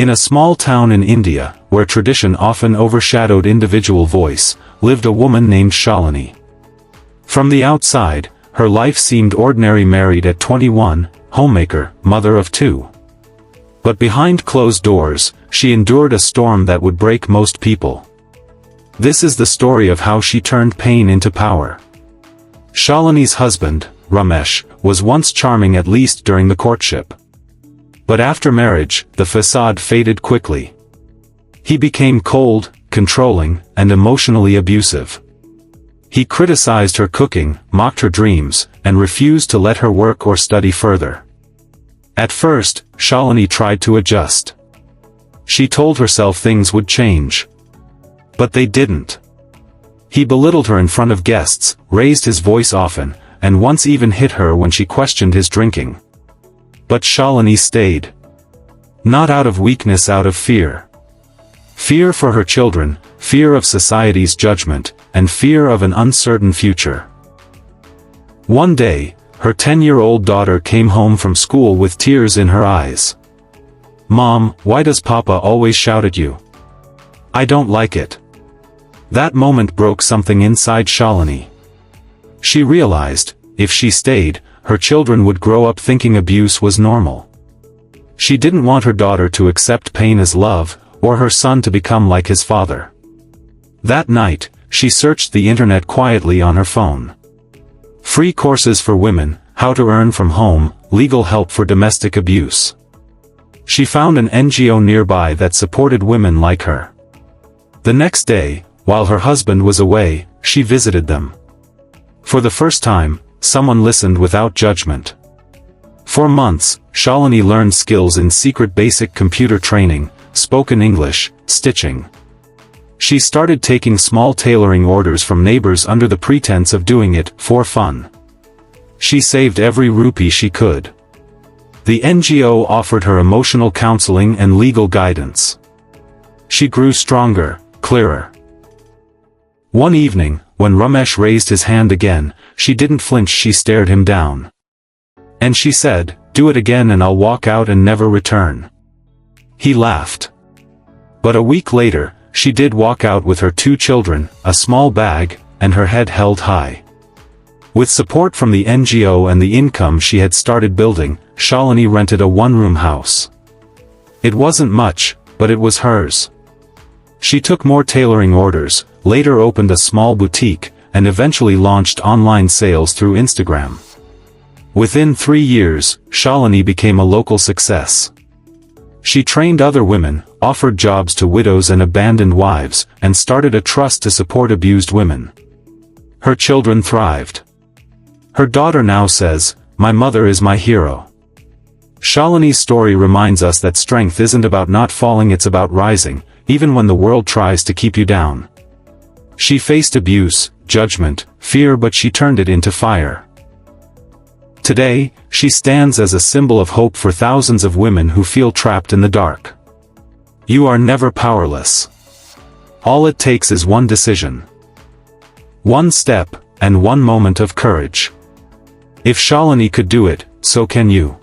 In a small town in India, where tradition often overshadowed individual voice, lived a woman named Shalini. From the outside, her life seemed ordinary, married at 21, homemaker, mother of 2. But behind closed doors, she endured a storm that would break most people. This is the story of how she turned pain into power. Shalini's husband, Ramesh, was once charming, at least during the courtship. But after marriage, the facade faded quickly. He became cold, controlling, and emotionally abusive. He criticized her cooking, mocked her dreams, and refused to let her work or study further. At first, Shalini tried to adjust. She told herself things would change. But they didn't. He belittled her in front of guests, raised his voice often, and once even hit her when she questioned his drinking. But Shalini stayed. Not out of weakness, out of fear. Fear for her children, fear of society's judgment, and fear of an uncertain future. One day, her 10-year-old daughter came home from school with tears in her eyes. "Mom, why does Papa always shout at you? I don't like it." That moment broke something inside Shalini. She realized, if she stayed, her children would grow up thinking abuse was normal. She didn't want her daughter to accept pain as love, or her son to become like his father. That night, she searched the internet quietly on her phone. Free courses for women, how to earn from home, legal help for domestic abuse. She found an NGO nearby that supported women like her. The next day, while her husband was away, she visited them. For the first time, someone listened without judgment. For months, Shalini learned skills in secret, basic computer training, spoken English, stitching. She started taking small tailoring orders from neighbors under the pretense of doing it for fun. She saved every rupee she could. The NGO offered her emotional counseling and legal guidance. She grew stronger, clearer. One evening, when Ramesh raised his hand again, she didn't flinch. She stared him down. And she said, "Do it again and I'll walk out and never return." He laughed. But a week later, she did walk out with her 2 children, a small bag, and her head held high. With support from the NGO and the income she had started building, Shalini rented a 1-room house. It wasn't much, but it was hers. She took more tailoring orders, later opened a small boutique, and eventually launched online sales through Instagram. Within 3 years, Shalini became a local success. She trained other women, offered jobs to widows and abandoned wives, and started a trust to support abused women. Her children thrived. Her daughter now says, "My mother is my hero." Shalini's story reminds us that strength isn't about not falling, it's about rising, even when the world tries to keep you down. She faced abuse, judgment, fear, but she turned it into fire. Today, she stands as a symbol of hope for thousands of women who feel trapped in the dark. You are never powerless. All it takes is one decision, one step, and one moment of courage. If Shalini could do it, so can you.